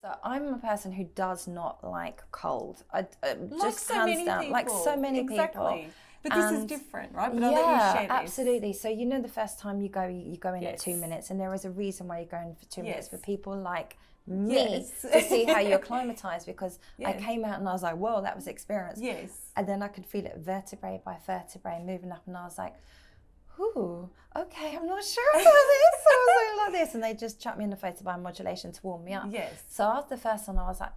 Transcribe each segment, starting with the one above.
So I'm a person who does not like cold. Like so many people. Like so many Exactly. people. But this is different, right? But I'll let you share this. Absolutely. So you know the first time you go in at Yes. 2 minutes, and there is a reason why you're going for 2 minutes Yes. for people like me Yes. to see how you acclimatise, because I Yes. came out and I was like, whoa, that was experience. Yes. And then I could feel it vertebrae by vertebrae moving up, and I was like, ooh, okay, I'm not sure about this. I was like this, and they just chucked me in the face by modulation to warm me up. Yes. So after the first one, I was like,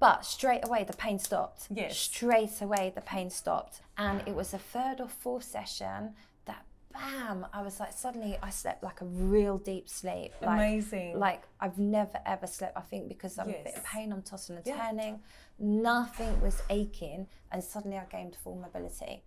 but straight away the pain stopped. Yes. Straight away the pain stopped, and it was the third or fourth session that, bam, I was like, suddenly I slept like a real deep sleep. Amazing. Like I've never ever slept. I think because I'm a bit in pain, I'm tossing and turning. Nothing was aching, and suddenly I gained full mobility.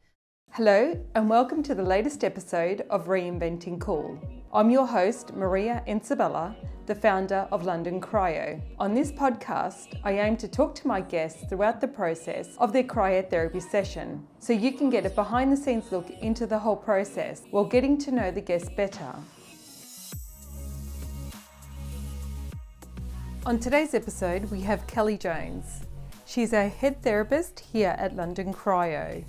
Hello and welcome to the latest episode of Reinventing Cool. I'm your host, Maria Encebella, the founder of LondonCryo. On this podcast, I aim to talk to my guests throughout the process of their cryotherapy session, so you can get a behind-the-scenes look into the whole process while getting to know the guests better. On today's episode, we have Kelly Jones. She's a head therapist here at LondonCryo.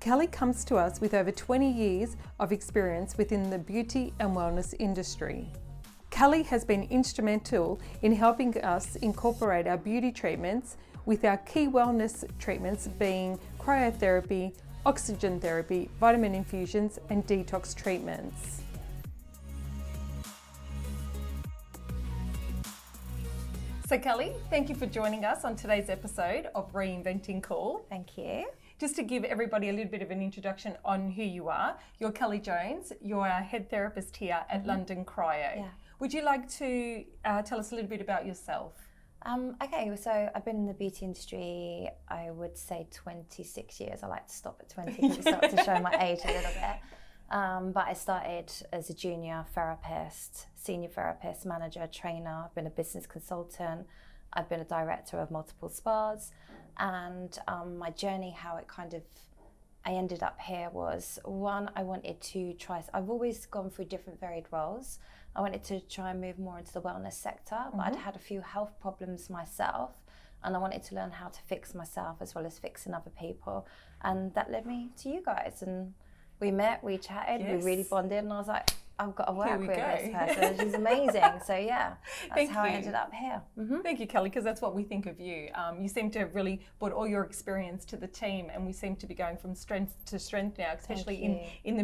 Kelly comes to us with over 20 years of experience within the beauty and wellness industry. Kelly has been instrumental in helping us incorporate our beauty treatments with our key wellness treatments being cryotherapy, oxygen therapy, vitamin infusions and detox treatments. So Kelly, thank you for joining us on today's episode of Reinventing Cool. Thank you. Just to give everybody a little bit of an introduction on who you are, you're Kelly Jones, you're our head therapist here at LondonCryo. Yeah. Would you like to tell us a little bit about yourself? Okay, so I've been in the beauty industry, I would say 26 years. I like to stop at 20 because it starts to show my age a little bit. But I started as a junior therapist, senior therapist, manager, trainer. I've been a business consultant. I've been a director of multiple spas. And my journey, how it I ended up here was, one, I wanted to try, I've always gone through different varied roles. I wanted to try and move more into the wellness sector, but I'd had a few health problems myself, and I wanted to learn how to fix myself as well as fixing other people. And that led me to you guys. And we met, we chatted, we really bonded, and I was like, I've got to work with this person. She's amazing. So yeah, that's how I ended up here. Mm-hmm. Thank you, Kelly, because that's what we think of you. You seem to have really brought all your experience to the team, and we seem to be going from strength to strength now, especially in the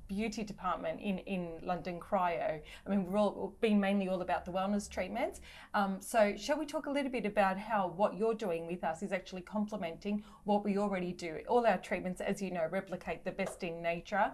beauty department in LondonCryo. I mean, we've all been mainly all about the wellness treatments. So shall we talk a little bit about how what you're doing with us is actually complementing what we already do? All our treatments, as you know, replicate the best in nature.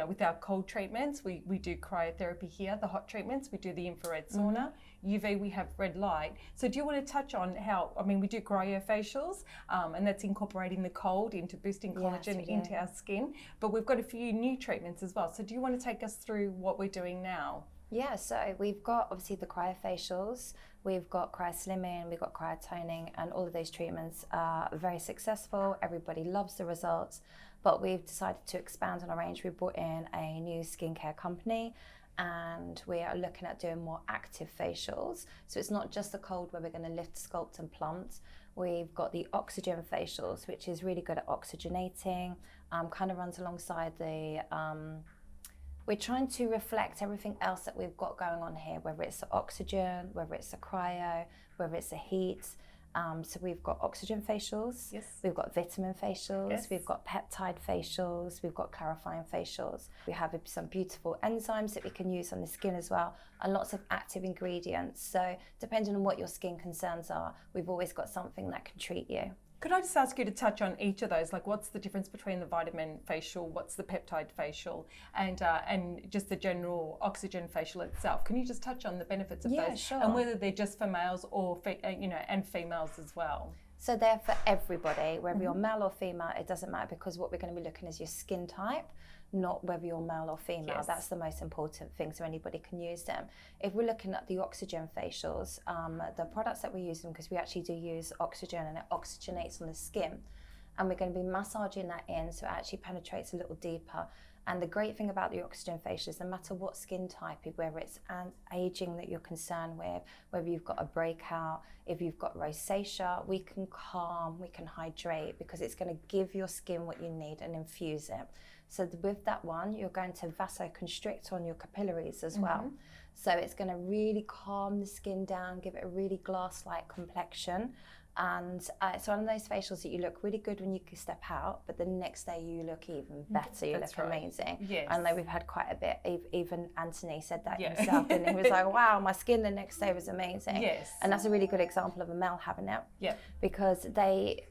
With our cold treatments, we do cryotherapy here, the hot treatments, we do the infrared sauna. UV, we have red light. So do you want to touch on how, we do cryofacials, and that's incorporating the cold into boosting collagen into our skin, but we've got a few new treatments as well. So do you want to take us through what we're doing now? Yeah, so we've got obviously the cryofacials, we've got cryoslimming, we've got cryotoning, and all of those treatments are very successful. Everybody loves the results, but we've decided to expand on our range. We brought in a new skincare company, and we are looking at doing more active facials. So it's not just the cold where we're going to lift, sculpt and plump. We've got the oxygen facials, which is really good at oxygenating, kind of runs alongside the, we're trying to reflect everything else that we've got going on here, whether it's the oxygen, whether it's the cryo, whether it's the heat. So we've got oxygen facials, we've got vitamin facials, we've got peptide facials, we've got clarifying facials. We have some beautiful enzymes that we can use on the skin as well, and lots of active ingredients. So depending on what your skin concerns are, we've always got something that can treat you. Could I just ask you to touch on each of those? Like, what's the difference between the vitamin facial, what's the peptide facial, and just the general oxygen facial itself? Can you just touch on the benefits of those? Sure. And whether they're just for males or and females as well? So they're for everybody, whether you're male or female, it doesn't matter, because what we're going to be looking is your skin type, not whether you're male or female. That's the most important thing, so anybody can use them. If we're looking at the oxygen facials, the products that we're using, because we actually do use oxygen and it oxygenates on the skin, and we're going to be massaging that in so it actually penetrates a little deeper. And the great thing about the oxygen facial is no matter what skin type, whether it's aging that you're concerned with, whether you've got a breakout, if you've got rosacea, we can calm, we can hydrate, because it's going to give your skin what you need and infuse it. So with that one, you're going to vasoconstrict on your capillaries as well. So it's going to really calm the skin down, give it a really glass-like complexion. And it's one of those facials that you look really good when you step out, but the next day you look even better. You look amazing. Yes. I know we've had quite a bit. Even Anthony said that himself, and he was like, "Wow, my skin the next day was amazing." Yes. And that's a really good example of a male having it. Yeah. Because they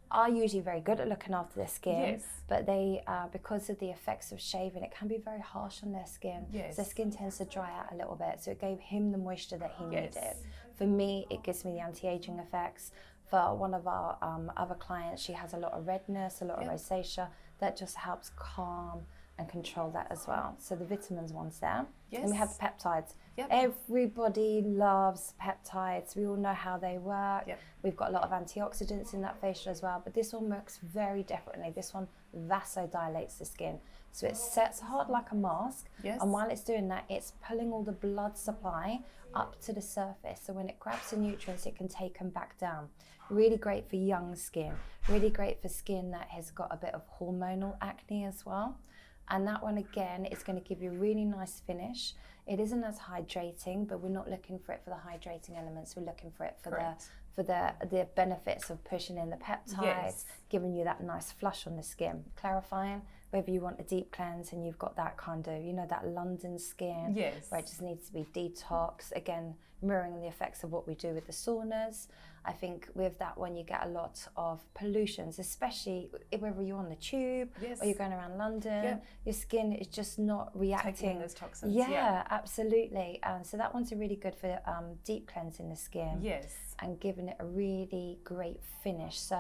are usually very good at looking after their skin, Yes. but they, because of the effects of shaving, it can be very harsh on their skin. Yes. So their skin tends to dry out a little bit. So it gave him the moisture that he Yes. needed. For me, it gives me the anti-aging effects. For one of our other clients, she has a lot of redness, a lot of rosacea. That just helps calm and control that as well. So the vitamins one's there. Yes. And we have the peptides. Yep. Everybody loves peptides. We all know how they work. Yep. We've got a lot of antioxidants in that facial as well, but this one works very differently. This one vasodilates the skin. So it sets hard like a mask. Yes. And while it's doing that, it's pulling all the blood supply up to the surface. So when it grabs the nutrients, it can take them back down. Really great for young skin. Really great for skin that has got a bit of hormonal acne as well. And that one, again, is going to give you a really nice finish. It isn't as hydrating, but we're not looking for it for the hydrating elements. We're looking for it for the benefits of pushing in the peptides, Yes. giving you that nice flush on the skin, clarifying. Whether you want a deep cleanse and you've got that kind of, that London skin, Yes. where it just needs to be detox, again, mirroring the effects of what we do with the saunas. I think with that one, you get a lot of pollutions, especially whether you're on the tube or you're going around London, your skin is just not reacting. Taking those toxins. Yeah, absolutely. So that one's really good for deep cleansing the skin. Yes. And giving it a really great finish. So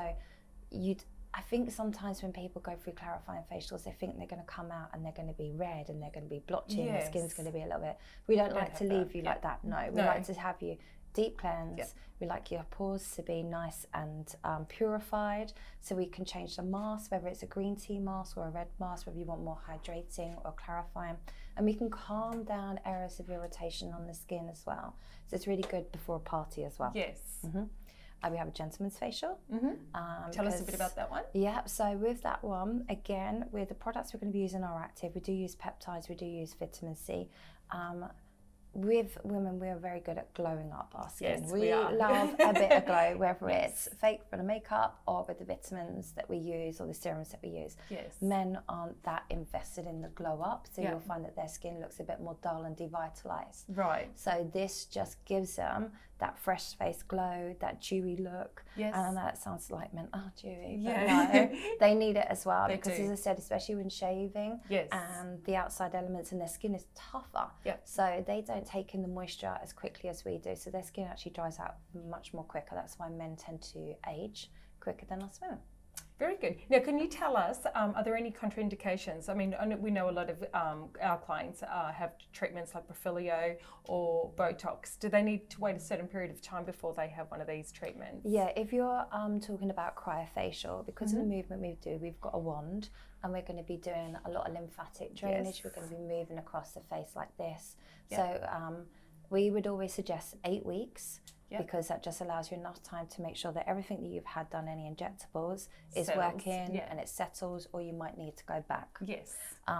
I think sometimes when people go through clarifying facials, they think they're going to come out and they're going to be red and they're going to be blotchy and the skin's going to be a little bit. We don't like to leave you like that. No, we like to have you deep cleanse. Yep. We like your pores to be nice and purified. So we can change the mask, whether it's a green tea mask or a red mask, whether you want more hydrating or clarifying. And we can calm down areas of irritation on the skin as well. So it's really good before a party as well. Yes. We have a gentleman's facial. Tell us a bit about that one. Yeah, so with that one, again, with the products we're going to be using are active. We do use peptides, we do use vitamin C. With women, we are very good at glowing up our skin. Yes, we are. love a bit of glow, whether it's fake for the makeup or with the vitamins that we use or the serums that we use. Yes. Men aren't that invested in the glow up, so you'll find that their skin looks a bit more dull and devitalized. Right. So this just gives them that fresh face glow, that dewy look. Yes. And I know that sounds like men, dewy. Yeah. But no, they need it as well, They because do. as I said, especially when shaving, Yes. and the outside elements in their skin is tougher. Yep. So they don't take in the moisture as quickly as we do. So their skin actually dries out much more quicker. That's why men tend to age quicker than us women. Very good. Now, can you tell us, are there any contraindications? I mean, we know a lot of our clients have treatments like Profilio or Botox. Do they need to wait a certain period of time before they have one of these treatments? Yeah, if you're talking about cryofacial, because of the movement we do, we've got a wand and we're going to be doing a lot of lymphatic drainage. Yes. We're going to be moving across the face like this. So we would always suggest 8 weeks. Because that just allows you enough time to make sure that everything that you've had done, any injectables, is Settles, working and it settles, or you might need to go back. Yes.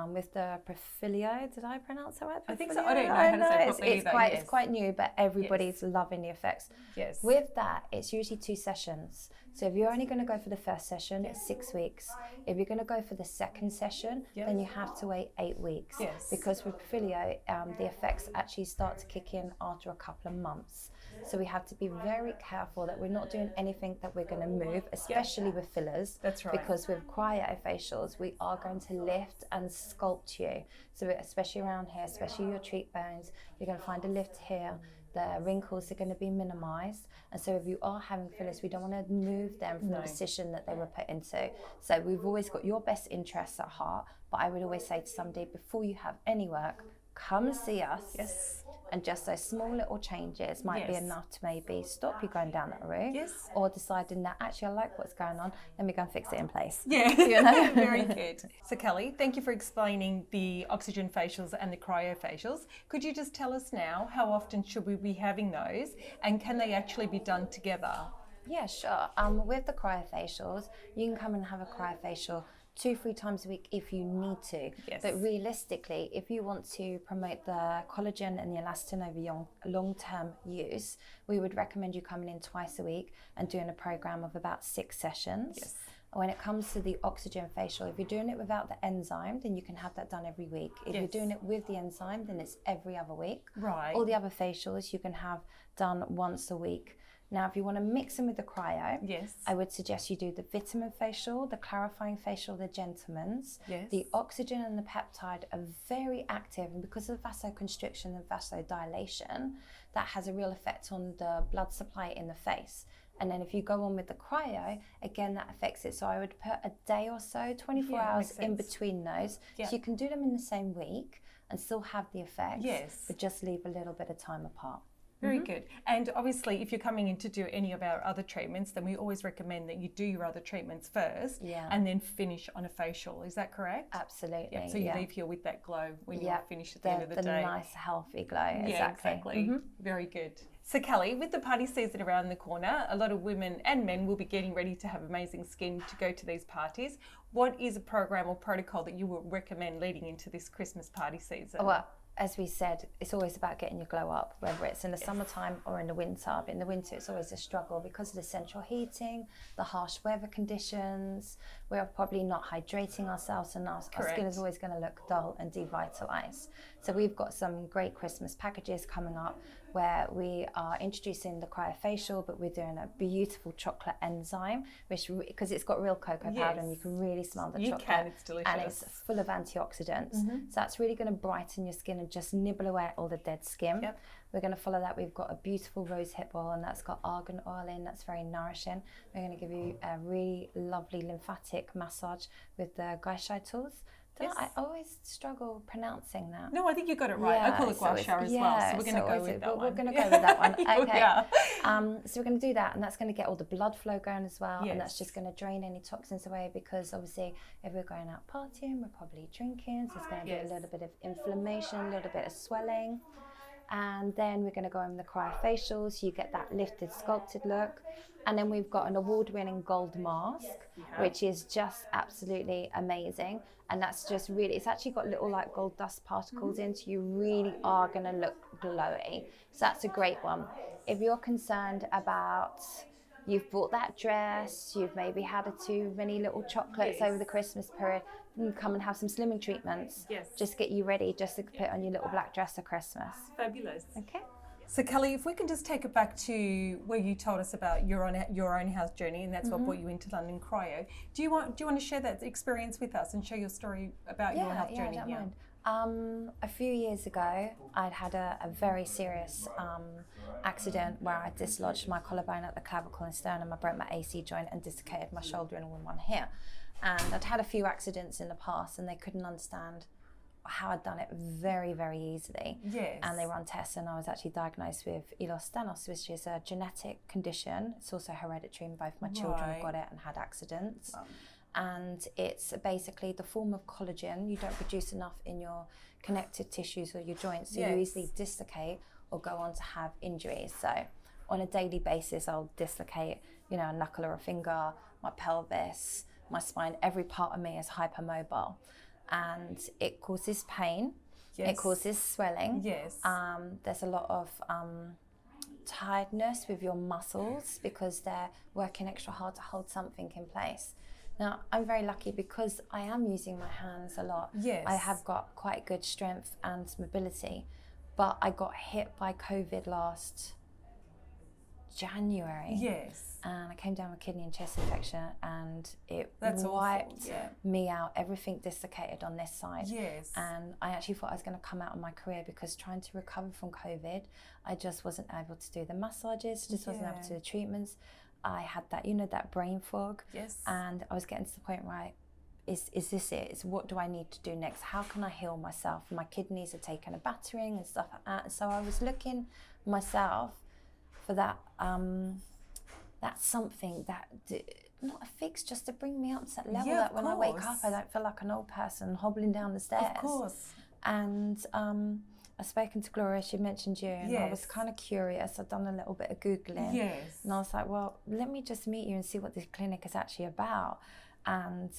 With the Profilio, did I pronounce that right? I think so. Profilio? I don't know how to say it's, properly it's either, quite yes. it's quite new, but everybody's loving the effects. Yes. With that, it's usually 2 sessions. So if you're only going to go for the first session, it's 6 weeks. If you're going to go for the second session, then you have to wait 8 weeks. Yes. Because with Profilio, the effects actually start to kick in after a couple of months. So we have to be very careful that we're not doing anything that we're going to move, especially with fillers. That's right. Because with cryofacials, we are going to lift and sculpt you. So especially around here, especially your cheekbones, you're going to find a lift here. The wrinkles are going to be minimized. And so if you are having fillers, we don't want to move them from the position that they were put into. So we've always got your best interests at heart. But I would always say to somebody, before you have any work, come see us. Yes. And just those small little changes might be enough to maybe stop you going down that route. Yes. Or deciding that actually I like what's going on, let me go and fix it in place. Yeah, you know? Very good. So Kelly, thank you for explaining the oxygen facials and the cryo facials. Could you just tell us now, how often should we be having those, and can they actually be done together? Yeah, sure. With the cryofacials, you can come and have a cryofacial 2-3 times a week if you need to. Yes. But realistically, if you want to promote the collagen and the elastin over long-term use, we would recommend you coming in twice a week and doing a program of about 6 sessions. Yes. When it comes to the oxygen facial, if you're doing it without the enzyme, then you can have that done every week. If you're doing it with the enzyme, then it's every other week. Right. All the other facials you can have done once a week. Now, if you want to mix them with the cryo, I would suggest you do the vitamin facial, the clarifying facial, the gentleman's. The oxygen and the peptide are very active, and because of vasoconstriction and vasodilation, that has a real effect on the blood supply in the face. And then if you go on with the cryo, again, that affects it. So I would put a day or so, 24 hours in between those. So you can do them in the same week and still have the effects, but just leave a little bit of time apart. Very good. And obviously, if you're coming in to do any of our other treatments, then we always recommend that you do your other treatments first and then finish on a facial. Is that correct? Absolutely. Yeah. So you leave here with that glow when you finish at the end of the day. The nice, healthy glow. Yeah, exactly. Very good. So Kelly, with the party season around the corner, a lot of women and men will be getting ready to have amazing skin to go to these parties. What is a program or protocol that you would recommend leading into this Christmas party season? Well, as we said, it's always about getting your glow up, whether it's in the summertime or in the winter. But in the winter, it's always a struggle because of the central heating, the harsh weather conditions. We're probably not hydrating ourselves enough. Our skin is always going to look dull and devitalized. So we've got some great Christmas packages coming up where we are introducing the cryofacial, but we're doing a beautiful chocolate enzyme, which because it's got real cocoa powder and you can really smell the chocolate. You can, it's delicious. And it's full of antioxidants. So that's really going to brighten your skin and just nibble away at all the dead skin. We're going to follow that. We've got a beautiful rose hip oil, and that's got argan oil in. That's very nourishing. We're going to give you a really lovely lymphatic massage with the gua sha tools. I always struggle pronouncing that. No, I think you got it right. I call it gua sha as well, so we're going to go with that one. We're going to go with that one. Okay. So we're going to do that, and that's going to get all the blood flow going as well, and that's just going to drain any toxins away, because obviously if we're going out partying, we're probably drinking, so it's going to be a little bit of inflammation, a little bit of swelling. And then we're going to go in the cryofacials, so you get that lifted, sculpted look. And then we've got an award-winning gold mask, which is just absolutely amazing. And that's just really, it's actually got little like gold dust particles in, so you really are going to look glowy. So that's a great one. If you're concerned about, you've bought that dress, you've maybe had too many little chocolates over the Christmas period, you can come and have some slimming treatments. Just get you ready just to put on your little black dress for Christmas. Fabulous. Okay. So Kelly, if we can just take it back to where you told us about your own house journey, and that's what brought you into LondonCryo. Do you want to share that experience with us and share your story about your health journey? I don't mind. A few years ago, I'd had a very serious accident where I dislodged my collarbone at the clavicle and sternum. I broke my AC joint and dislocated my shoulder and all in one here. And I'd had a few accidents in the past, and they couldn't understand how I'd done it very, very easily. And they run tests, and I was actually diagnosed with ehlers-danlos, which is a genetic condition. It's also hereditary, and both my children have got it and had accidents. And it's basically the form of collagen. You don't produce enough in your connective tissues or your joints, so you easily dislocate or go on to have injuries. So on a daily basis, I'll dislocate, a knuckle or a finger, my pelvis, my spine. Every part of me is hypermobile, and it causes pain. It causes swelling. There's a lot of tiredness with your muscles because they're working extra hard to hold something in place. Now, I'm very lucky because I am using my hands a lot. I have got quite good strength and mobility, but I got hit by COVID last January. And I came down with kidney and chest infection, and it wiped me out. Everything dislocated on this side. And I actually thought I was going to come out of my career, because trying to recover from COVID, I just wasn't able to do the massages, just wasn't able to do the treatments. I had that, that brain fog. And I was getting to the point where is this it? What do I need to do next? How can I heal myself? My kidneys are taking a battering and stuff like that. And so I was looking myself for that that's something that not a fix, just to bring me up to that level that when I wake up I don't feel like an old person hobbling down the stairs. Of course. And I've spoken to Gloria, she mentioned you, and I was kind of curious. I'd done a little bit of Googling. Yes. And I was like, well, let me just meet you and see what this clinic is actually about. And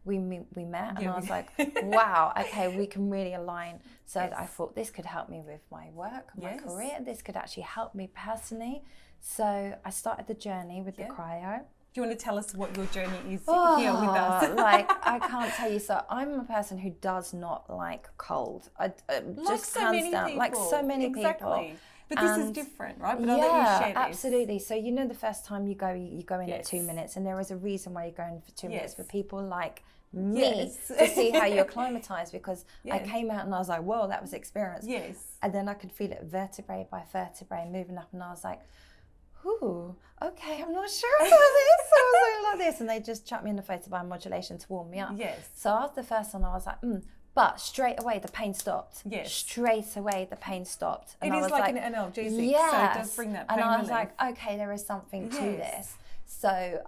we met, and I was like, wow, okay, we can really align. So I thought this could help me with my work, my career. This could actually help me personally. So I started the journey with the cryo. Do you want to tell us what your journey is here with us? Like, I can't tell you. So I'm a person who does not like cold. I just hands down, like so many people. But this is different, right? But I'll let you share this. Absolutely. So you know, the first time you go in at 2 minutes, and there is a reason why you're going for 2 minutes for people like me to see how you acclimatise, because I came out and I was like, whoa, that was experience. Yes. And then I could feel it vertebrae by vertebrae moving up, and I was like, ooh, okay, I'm not sure about this. I was like this, and they just chucked me in the face of biomodulation to warm me up. Yes. So after the first one, I was like, but straight away the pain stopped. Yes. Straight away the pain stopped. And it I is was like an analgesic, so it does bring that pain And I was relief. like, okay, there is something to this. So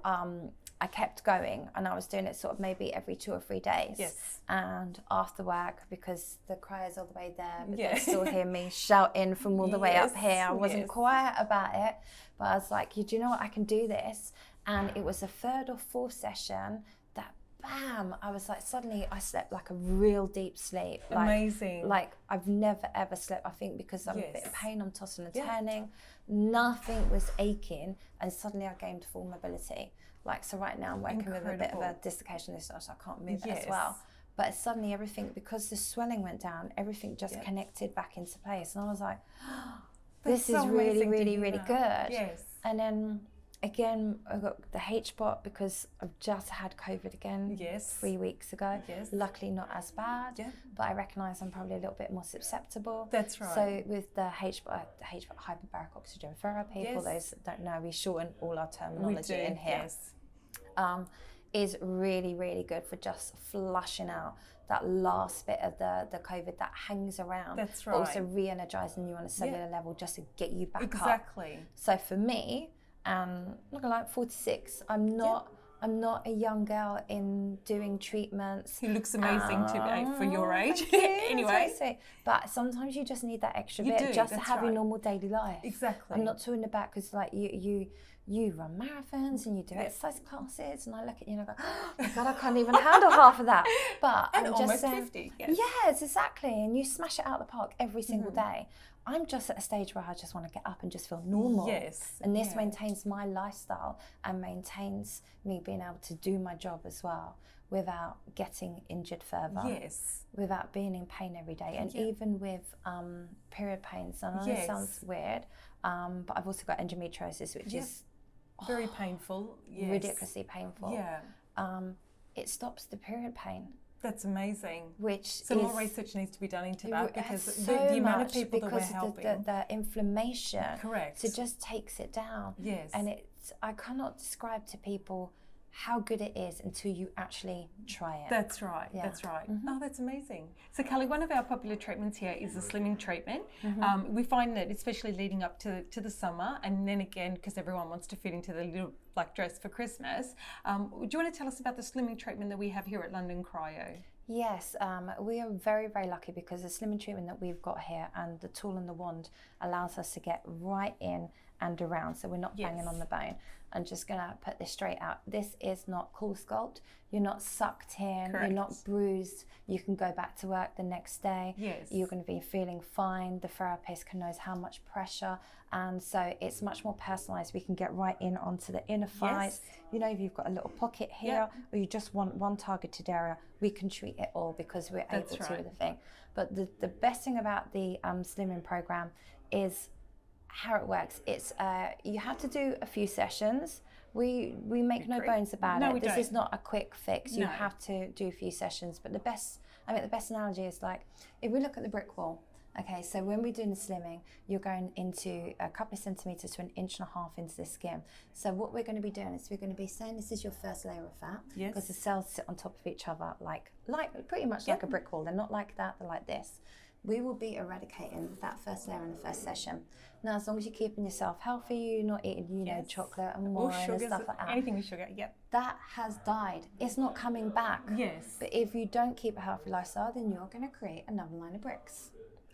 I kept going, and I was doing it sort of maybe every 2 or 3 days. Yes. And after work, because the cryo's all the way there, but they still hear me shouting from all the way up here. I wasn't quiet about it, but I was like, do you know what? I can do this. And it was the 3rd or 4th session that, bam, I was like, suddenly I slept like a real deep sleep. Amazing. Like I've never ever slept, I think, because I'm a bit in pain, I'm tossing and turning. Nothing was aching, and suddenly I gained full mobility. Like, so right now I'm working with a bit of a dislocation, so I can't move it as well. But suddenly everything, because the swelling went down, everything just connected back into place. And I was like, this is really, really, really good. Yes. And then again, I got the H-bot because I've just had COVID again 3 weeks ago. Yes. Luckily not as bad, but I recognise I'm probably a little bit more susceptible. That's right. So with the H-bot hyperbaric oxygen therapy, for those that don't know, we shorten all our terminology in here. Is really, really good for just flushing out that last bit of the COVID that hangs around. That's right. But also re-energising you on a cellular level just to get you back up. Exactly. So for me, I'm not gonna lie, 46. I'm not a young girl in doing treatments. He looks amazing for your age. Anyway. But sometimes you just need that extra bit just to have your normal daily life. Exactly. I'm not talking about, because like you run marathons and you do exercise classes, and I look at you and I go, oh my God, I can't even handle half of that. But and I'm almost just saying, 50. Yes, exactly. And you smash it out of the park every single day. I'm just at a stage where I just want to get up and just feel normal. Yes. And this maintains my lifestyle and maintains me being able to do my job as well without getting injured further. Yes. Without being in pain every day. And even with period pains. I know this sounds weird, but I've also got endometriosis, which is very painful. Yes. Ridiculously painful. Yeah. It stops the period pain. That's amazing. So more research needs to be done into that, because so the amount of much, people that we're because helping. the inflammation, Correct. it just takes it down. Yes. And I cannot describe to people how good it is until you actually try it. That's right. Yeah. That's right. Oh, that's amazing. So, Kelly, one of our popular treatments here is the slimming treatment. We find that, especially leading up to the summer, and then again, because everyone wants to fit into the little black dress for Christmas. Do you want to tell us about the slimming treatment that we have here at LondonCryo? Yes, we are very, very lucky, because the slimming treatment that we've got here and the tool and the wand allows us to get right in and around, so we're not banging on the bone. I'm just gonna put this straight out. This is not cool sculpt. You're not sucked in. Correct. You're not bruised. You can go back to work the next day. Yes. You're going to be feeling fine. The therapist can know how much pressure, and so it's much more personalized. We can get right in onto the inner thighs. You know, if you've got a little pocket here, or you just want one targeted area, we can treat it all, because we're able to with the thing. But the best thing about the slimming program is how it works. It's you have to do a few sessions. We make no bones about it. This is not a quick fix. You have to do a few sessions. But the best analogy is, like, if we look at the brick wall Okay, so when we're doing the slimming, you're going into a couple of centimetres to 1.5 inches into the skin. So what we're going to be doing is we're going to be saying this is your first layer of fat, because the cells sit on top of each other like pretty much like a brick wall. They're not like that, they're like this. We will be eradicating that first layer in the first session. Now, as long as you're keeping yourself healthy, you're not eating, you know, chocolate and wine and stuff like that. Anything with sugar, that has died. It's not coming back. Yes. But if you don't keep a healthy lifestyle, then you're going to create another line of bricks.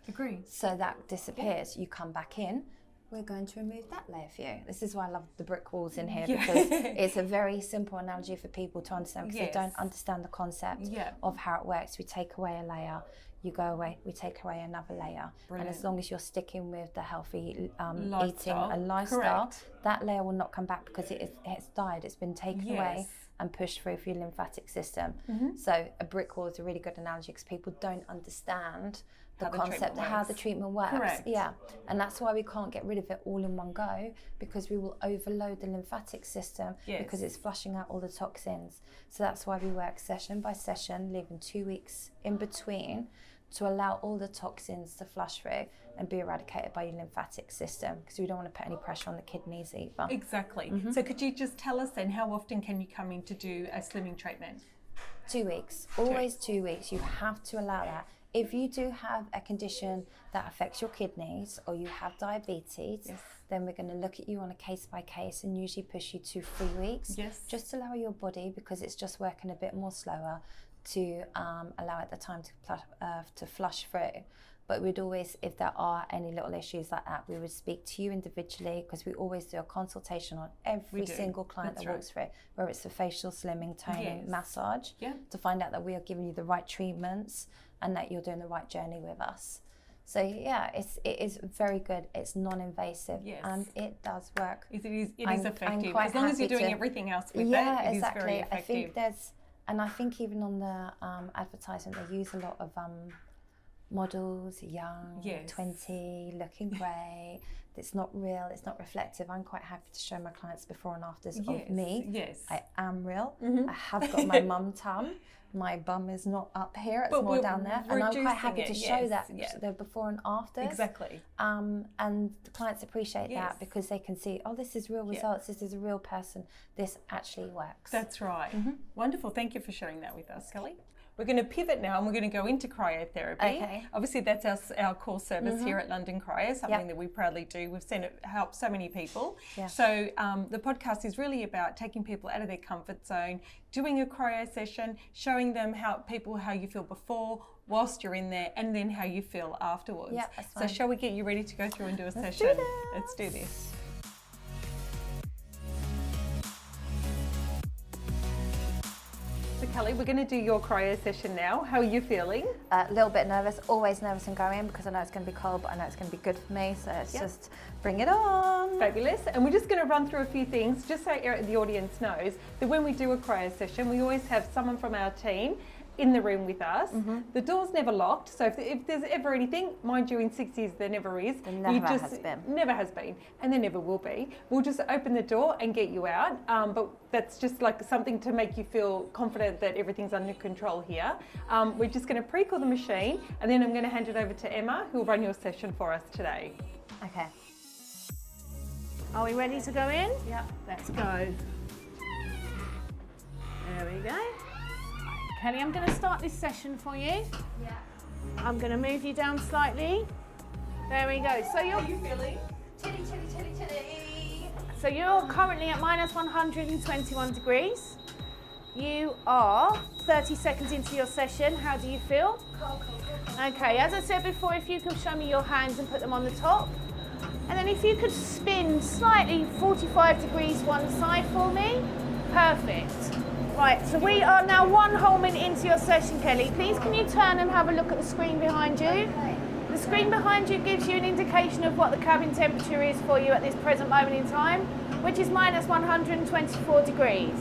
Agree. So that disappears. You come back in, we're going to remove that layer for you. This is why I love the brick walls in here, because it's a very simple analogy for people to understand, because they don't understand the concept of how it works. We take away a layer, you go away, we take away another layer. Brilliant. And as long as you're sticking with the healthy eating and lifestyle, that layer will not come back, because it's died, it's been taken away and pushed through for your lymphatic system. So a brick wall is a really good analogy, because people don't understand the concept of how the treatment works. Correct. Yeah, and that's why we can't get rid of it all in one go, because we will overload the lymphatic system because it's flushing out all the toxins. So that's why we work session by session, leaving 2 weeks in between to allow all the toxins to flush through and be eradicated by your lymphatic system, because we don't want to put any pressure on the kidneys either. Exactly. So could you just tell us then, how often can you come in to do a slimming treatment? 2 weeks, always 2 weeks. You have to allow that. If you do have a condition that affects your kidneys, or you have diabetes, then we're going to look at you on a case by case and usually push you to 3 weeks. Just to allow your body, because it's just working a bit more slower, to allow it the time to flush through. But we'd always, if there are any little issues like that, we would speak to you individually, because we always do a consultation on every single client that walks through, whether it's a facial, slimming, toning, massage, to find out that we are giving you the right treatments and that you're doing the right journey with us. So it is very good. It's non-invasive and it does work. It is effective. As long as you're doing everything else with it is very effective. I think I think even on the advertisement, they use a lot of models, young, 20, looking great. It's not real, it's not reflective. I'm quite happy to show my clients before and afters of me. I am real. I have got my mum tum. My bum is not up here, it's more down there. And I'm quite happy to show that, the before and afters. Exactly. And the clients appreciate that, because they can see, oh, this is real results, this is a real person, this actually works. That's right. Wonderful. Thank you for sharing that with us, Kelly. We're going to pivot now and we're going to go into cryotherapy. Okay. Obviously, that's our core service here at LondonCryo, something that we proudly do. We've seen it help so many people. So the podcast is really about taking people out of their comfort zone, doing a cryo session, showing them how you feel before, whilst you're in there, and then how you feel afterwards. Yeah, that's fine. So shall we get you ready to go through and do a session? Let's do this. So Kelly, we're going to do your cryo session now. How are you feeling? A little bit nervous, always nervous and going, because I know it's going to be cold, but I know it's going to be good for me, so it's just bring it on. Fabulous. And we're just going to run through a few things, just so the audience knows that when we do a cryo session, we always have someone from our team in the room with us. The door's never locked, so if there's ever anything, mind you, in 6 years there never is. There never has been. Never has been, and there never will be. We'll just open the door and get you out, but that's just like something to make you feel confident that everything's under control here. We're just going to pre-cool the machine, and then I'm going to hand it over to Emma, who will run your session for us today. Okay. Are we ready to go in? Yeah. Let's go. There we go. Kelly, I'm going to start this session for you. Yeah. I'm going to move you down slightly. There we go. So how are you feeling? Chilly. So you're currently at minus 121 degrees. You are 30 seconds into your session. How do you feel? Cool. Okay, as I said before, if you could show me your hands and put them on the top. And then if you could spin slightly 45 degrees one side for me. Perfect. Right, so we are now 1 whole minute into your session, Kelly. Please can you turn and have a look at the screen behind you? Okay. The screen behind you gives you an indication of what the cabin temperature is for you at this present moment in time, which is minus 124 degrees.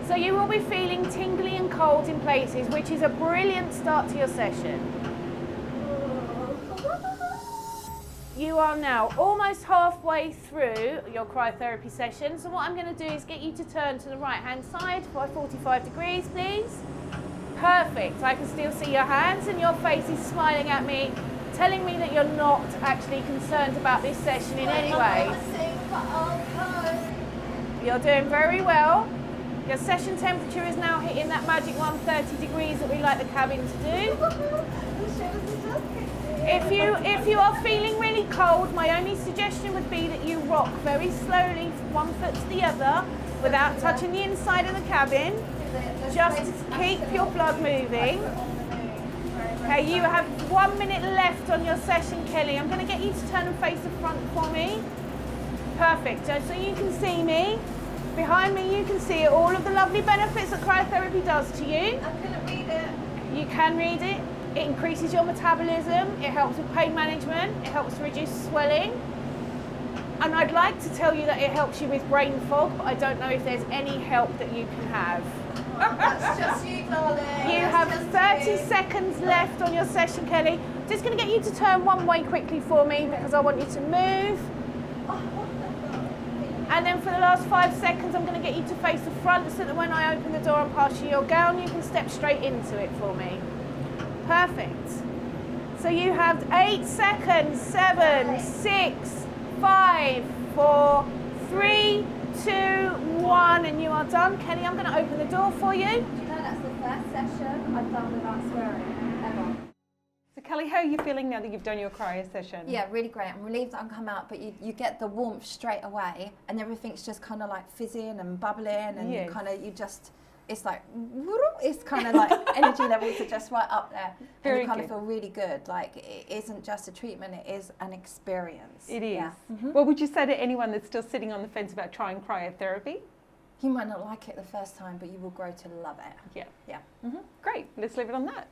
So you will be feeling tingly and cold in places, which is a brilliant start to your session. You are now almost halfway through your cryotherapy session. So what I'm going to do is get you to turn to the right-hand side by 45 degrees, please. Perfect. I can still see your hands and your face is smiling at me telling me that you're not actually concerned about this session in any way. You're doing very well. Your session temperature is now hitting that magic 130 degrees that we like the cabin to do. If you are feeling really cold, my only suggestion would be that you rock very slowly from one foot to the other without touching the inside of the cabin. Just to keep your blood moving. Okay, you have 1 minute left on your session, Kelly. I'm going to get you to turn and face the front for me. Perfect, so you can see me. Behind me you can see all of the lovely benefits that cryotherapy does to you. I couldn't read it. You can read it. It increases your metabolism, it helps with pain management, it helps to reduce swelling. And I'd like to tell you that it helps you with brain fog, but I don't know if there's any help that you can have. That's just you, darling. You have 30 seconds left on your session, Kelly. Just going to get you to turn one way quickly for me because I want you to move. And then for the last 5 seconds, I'm going to get you to face the front so that when I open the door and pass you your gown, you can step straight into it for me. Perfect. So you have 8 seconds, 7, 6, 5, 4, 3, 2, 1, and you are done. Kelly, I'm going to open the door for you. Do you know that's the first session I've done without swearing, ever. So Kelly, how are you feeling now that you've done your cryo session? Yeah, really great. I'm relieved that I'm come out, but you get the warmth straight away, and everything's just kind of like fizzing and bubbling, and Yes. it's like, it's kind of like energy levels are just right up there. Very and you kind good. of feel really good. Like, it isn't just a treatment, it is an experience. It is. Yeah. Well, would you say to anyone that's still sitting on the fence about trying cryotherapy? You might not like it the first time, but you will grow to love it. Yeah. Yeah. Great. Let's leave it on that.